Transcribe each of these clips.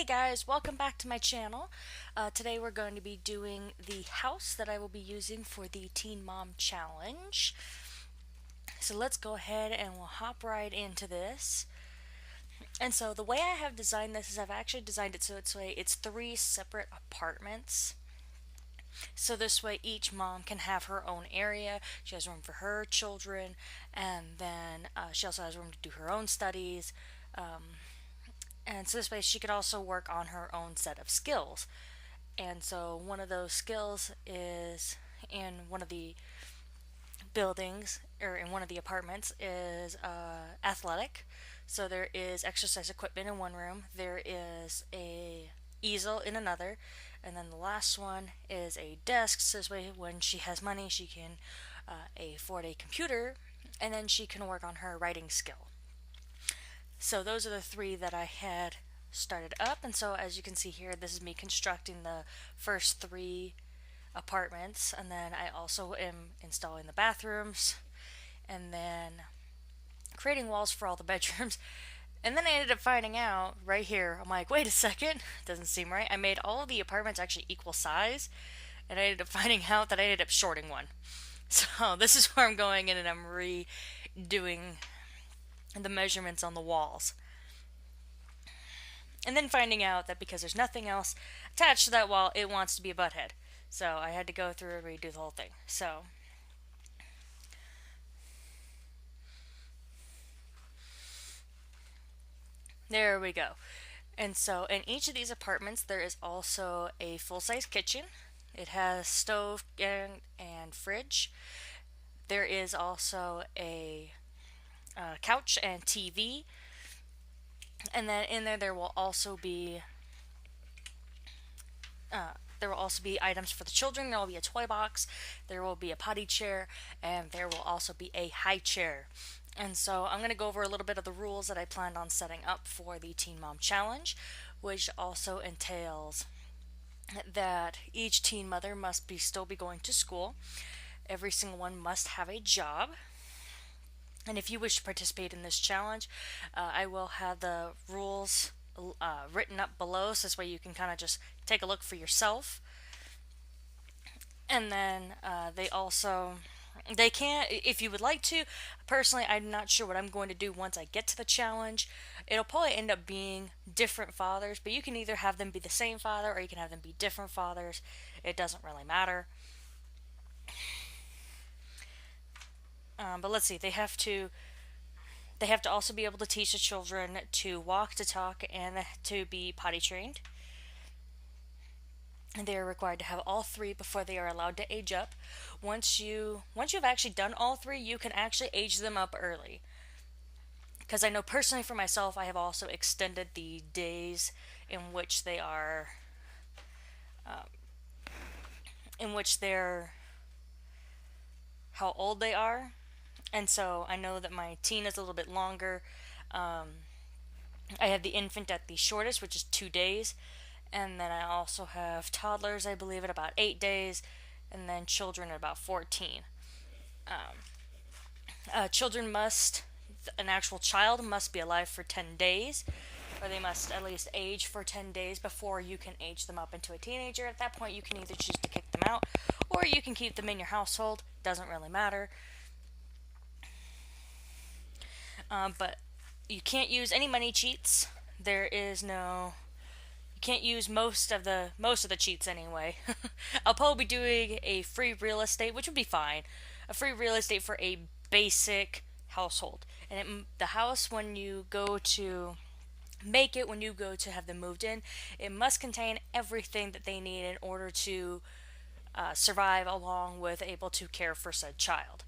guys, welcome back to my channel. Today we're going to be doing the house that I will be using for the Teen Mom Challenge. So let's go ahead and we'll hop right into this. And so the way I have designed this is I've actually designed it so it's three separate apartments. So this way each mom can have her own area. She has room for her children, and then she also has room to do her own studies. And so this way she could also work on her own set of skills. And so one of those skills is in one of the buildings, or in one of the apartments, is athletic. So there is exercise equipment in one room, there is a easel in another, and then the last one is a desk. So this way when she has money she can afford a computer, and then she can work on her writing skill. So those are the three that I had started up, and so as you can see here, this is me constructing the first three apartments, and then I also am installing the bathrooms, and then creating walls for all the bedrooms. And then I ended up finding out right here, I'm like, wait a second, doesn't seem right. I made all of the apartments actually equal size, and I ended up finding out that I ended up shorting one. So this is where I'm going in and I'm redoing the measurements on the walls. And then finding out that because there's nothing else attached to that wall, it wants to be a butt head. So I had to go through and redo the whole thing. So there we go. And so in each of these apartments there is also a full-size kitchen. It has stove and fridge. There is also a couch and TV, and then in there will also be items for the children. There will be a toy box, there will be a potty chair, and there will also be a high chair. And so I'm going to go over a little bit of the rules that I planned on setting up for the Teen Mom Challenge, which also entails that each teen mother must still be going to school. Every single one must have a job. And if you wish to participate in this challenge, I will have the rules written up below, so this way you can kind of just take a look for yourself. And then they can, if you would like to. Personally, I'm not sure what I'm going to do once I get to the challenge. It'll probably end up being different fathers, but you can either have them be the same father or you can have them be different fathers. It doesn't really matter. But let's see, they have to also be able to teach the children to walk, to talk, and to be potty trained. And they are required to have all three before they are allowed to age up. Once you've actually done all three, you can actually age them up early. Because I know personally for myself, I have also extended the days in which they are, how old they are. And so I know that my teen is a little bit longer. I have the infant at the shortest, which is 2 days. And then I also have toddlers, I believe, at about 8 days. And then children at about 14. An actual child must be alive for 10 days. Or they must at least age for 10 days before you can age them up into a teenager. At that point, you can either choose to kick them out, or you can keep them in your household. Doesn't really matter. But you can't use any money cheats. You can't use most of the cheats anyway. I'll probably be doing a free real estate, which would be fine. A free real estate for a basic household. And the house, when you go to make it, when you go to have them moved in, it must contain everything that they need in order to survive, along with able to care for said child.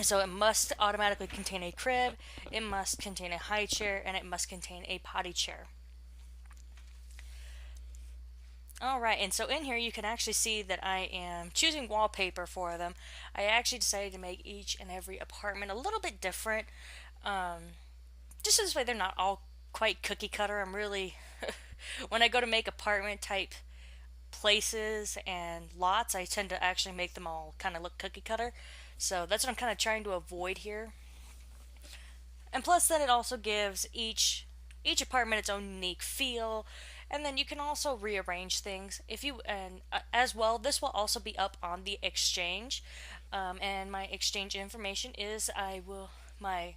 So it must automatically contain a crib, it must contain a high chair, and it must contain a potty chair. Alright, and so in here you can actually see that I am choosing wallpaper for them. I actually decided to make each and every apartment a little bit different. Just so this way they're not all quite cookie cutter. I'm really, when I go to make apartment type places and lots, I tend to actually make them all kind of look cookie cutter. So that's what I'm kind of trying to avoid here. And plus then it also gives each apartment its own unique feel, And then you can also rearrange things if you, and as well, this will also be up on the exchange. And my exchange information is, my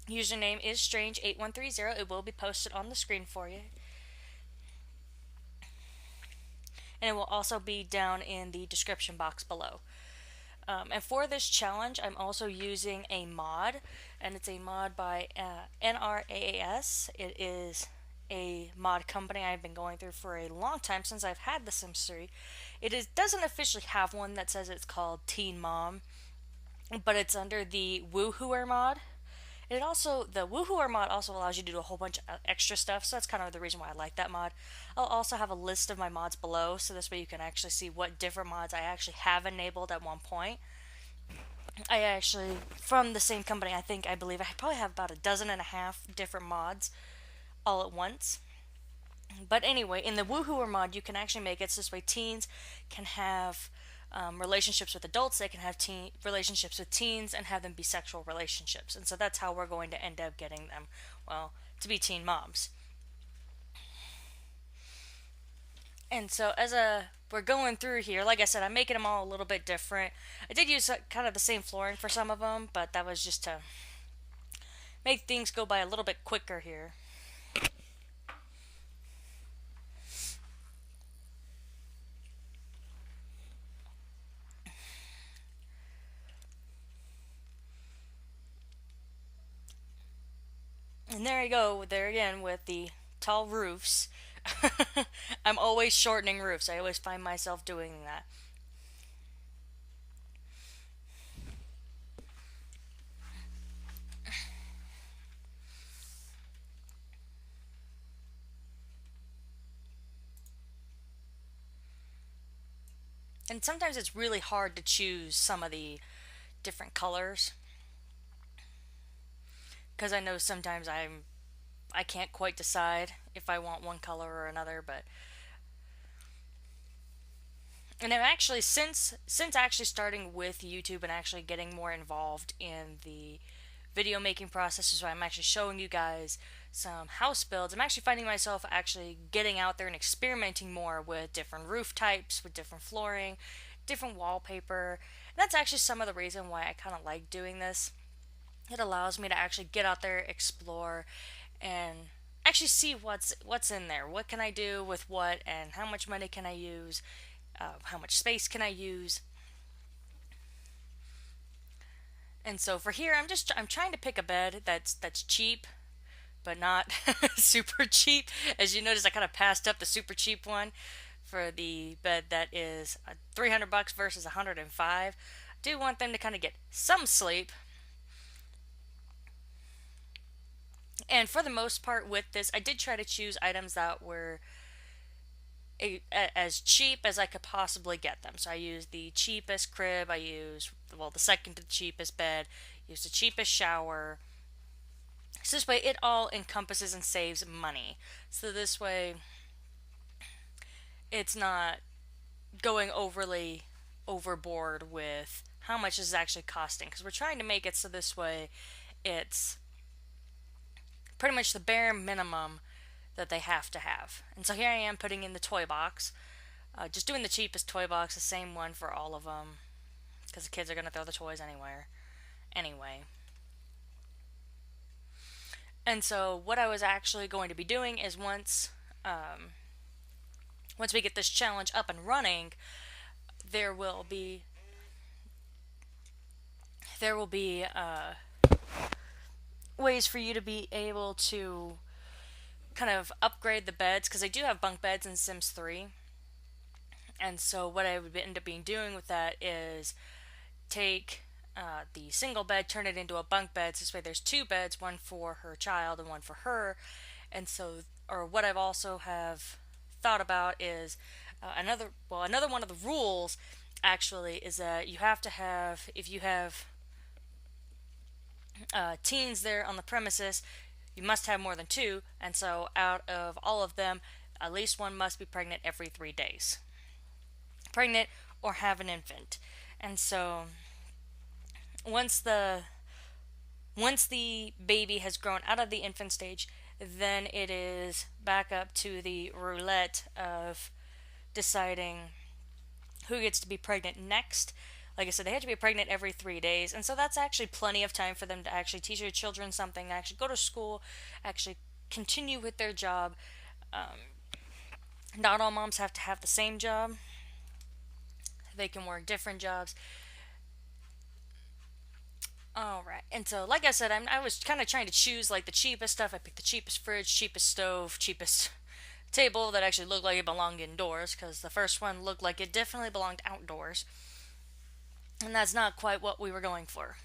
username is strange8130. It will be posted on the screen for you. And it will also be down in the description box below. And for this challenge, I'm also using a mod, and it's a mod by NRAAS. It is a mod company I've been going through for a long time since I've had The Sims 3. Doesn't officially have one that says it's called Teen Mom, but it's under the Woohooer mod. The Woohooer mod also allows you to do a whole bunch of extra stuff, so that's kind of the reason why I like that mod. I'll also have a list of my mods below, so this way you can actually see what different mods I actually have enabled at one point. I actually, from the same company, I believe I probably have about a dozen and a half different mods all at once. But anyway, in the Woohooer mod, you can actually make it so this way teens can have relationships with adults, they can have relationships with teens, and have them be sexual relationships. And so that's how we're going to end up getting them, well, to be teen moms. And so we're going through here, like I said, I'm making them all a little bit different. I did use kind of the same flooring for some of them, but that was just to make things go by a little bit quicker here. And there you go, there again with the tall roofs. I'm always shortening roofs. I always find myself doing that. And sometimes it's really hard to choose some of the different colors, because I know sometimes I can't quite decide if I want one color or another. But and I'm actually, since actually starting with YouTube and actually getting more involved in the video making process, so I'm actually showing you guys some house builds, I'm actually finding myself actually getting out there and experimenting more with different roof types, with different flooring, different wallpaper. And that's actually some of the reason why I kind of like doing this. It allows me to actually get out there, explore, and actually see what's in there. What can I do with what, and how much money can I use? How much space can I use? And so for here, I'm trying to pick a bed that's cheap, but not super cheap. As you notice, I kind of passed up the super cheap one for the bed that is $300 versus 105. I do want them to kind of get some sleep. And for the most part with this, I did try to choose items that were as cheap as I could possibly get them. So I used the cheapest crib, I used, well, the second to the cheapest bed, used the cheapest shower. So this way it all encompasses and saves money. So this way it's not going overly overboard with how much this is actually costing, because we're trying to make it so this way it's pretty much the bare minimum that they have to have. And so here I am putting in the toy box, just doing the cheapest toy box, the same one for all of them, because the kids are going to throw the toys anyway. And so what I was actually going to be doing is once we get this challenge up and running, there will be ways for you to be able to kind of upgrade the beds, because I do have bunk beds in Sims 3. And so what I would end up doing with that is take the single bed, turn it into a bunk bed. So this way there's two beds, one for her child and one for her. And so, or what I've also have thought about is another one of the rules actually is that you have to have, if you have teens there on the premises, you must have more than two. And so out of all of them, at least one must be pregnant every 3 days. Pregnant or have an infant. And so once the baby has grown out of the infant stage, then it is back up to the roulette of deciding who gets to be pregnant next. Like I said, they have to be pregnant every 3 days, and so that's actually plenty of time for them to actually teach their children something, actually go to school, actually continue with their job. Not all moms have to have the same job. They can work different jobs. All right, and so like I said, I was kind of trying to choose like the cheapest stuff. I picked the cheapest fridge, cheapest stove, cheapest table that actually looked like it belonged indoors, because the first one looked like it definitely belonged outdoors, and that's not quite what we were going for.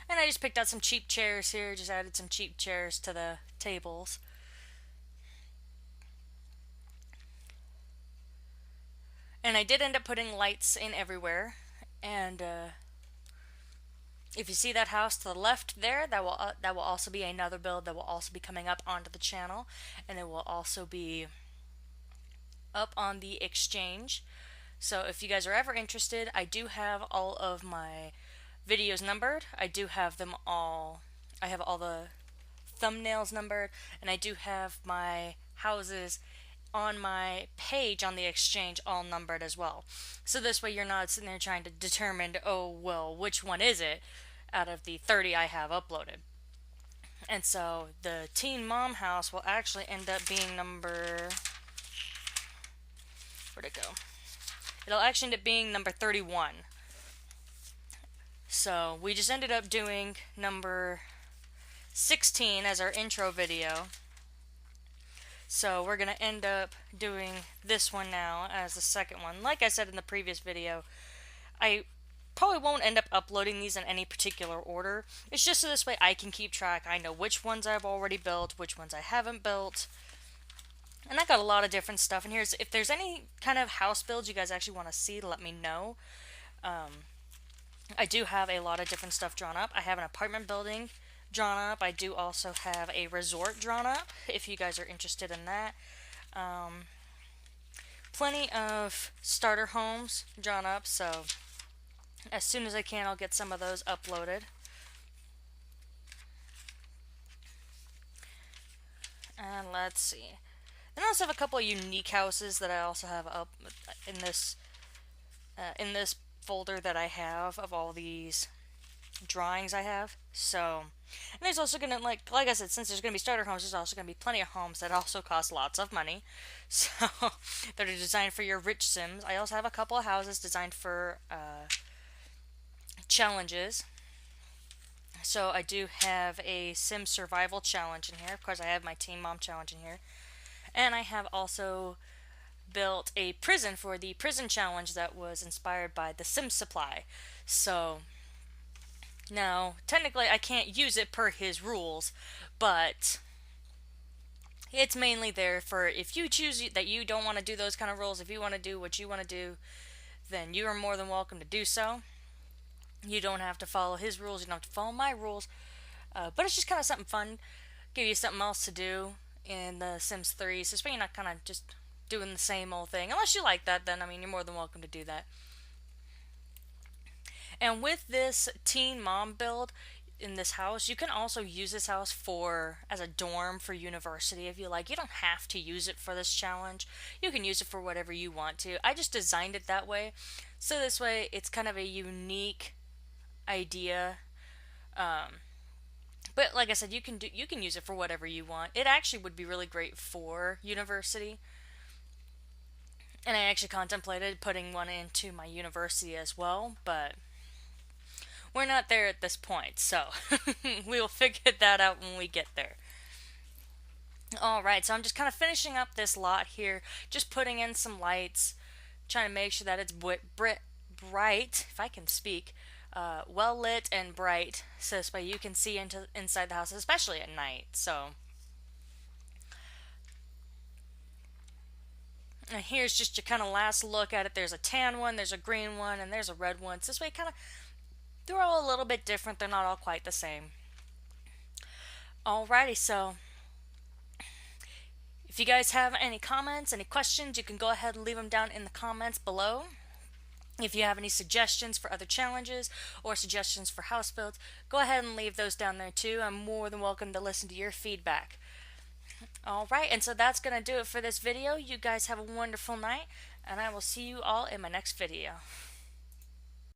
And I just picked out some cheap chairs here, just added some cheap chairs to the tables. And I did end up putting lights in everywhere. And if you see that house to the left there, that will also be another build that will also be coming up onto the channel, and it will also be up on the exchange. So if you guys are ever interested, I do have all of my videos numbered. I do have them all. I have all the thumbnails numbered, and I do have my houses on my page on the exchange all numbered as well. So this way you're not sitting there trying to determine, oh, well, which one is it out of the 30 I have uploaded. And so the teen mom house will actually end up being number, where'd it go? It'll actually end up being number 31. So we just ended up doing number 16 as our intro video. So we're going to end up doing this one now as the second one. Like I said in the previous video, I probably won't end up uploading these in any particular order. It's just so this way I can keep track. I know which ones I've already built, which ones I haven't built. And I got a lot of different stuff in here. So if there's any kind of house builds you guys actually want to see, let me know. I do have a lot of different stuff drawn up. I have an apartment building drawn up. I do also have a resort drawn up, if you guys are interested in that. Plenty of starter homes drawn up, so as soon as I can, I'll get some of those uploaded. And let's see. And I also have a couple of unique houses that I also have up in this folder that I have of all these drawings I have. So, and there's also gonna, like I said, since there's gonna be starter homes, there's also gonna be plenty of homes that also cost lots of money. So that are designed for your rich Sims. I also have a couple of houses designed for challenges. So I do have a Sim survival challenge in here. Of course, I have my Teen Mom challenge in here, and I have also built a prison for the prison challenge that was inspired by the Sim Supply. So now, technically, I can't use it per his rules, but it's mainly there for if you choose that you don't want to do those kind of rules. If you want to do what you want to do, then you are more than welcome to do so. You don't have to follow his rules. You don't have to follow my rules. But it's just kind of something fun. Give you something else to do in the Sims 3. So you're not kind of just doing the same old thing. Unless you like that, then, I mean, you're more than welcome to do that. And with this teen mom build in this house, you can also use this house as a dorm for university if you like. You don't have to use it for this challenge. You can use it for whatever you want to. I just designed it that way. So this way it's kind of a unique idea. But like I said, you can use it for whatever you want. It actually would be really great for university. And I actually contemplated putting one into my university as well, but we're not there at this point, so we will figure that out when we get there. Alright, so I'm just kind of finishing up this lot here, just putting in some lights, trying to make sure that it's bright, if I can speak, well lit and bright, so this way you can see inside the house, especially at night. So, and here's just your kind of last look at it. There's a tan one, there's a green one, and there's a red one. So this way kind of, they're all a little bit different. They're not all quite the same. Alrighty, so if you guys have any comments, any questions, you can go ahead and leave them down in the comments below. If you have any suggestions for other challenges or suggestions for house builds, go ahead and leave those down there too. I'm more than welcome to listen to your feedback. Alright, and so that's going to do it for this video. You guys have a wonderful night, and I will see you all in my next video.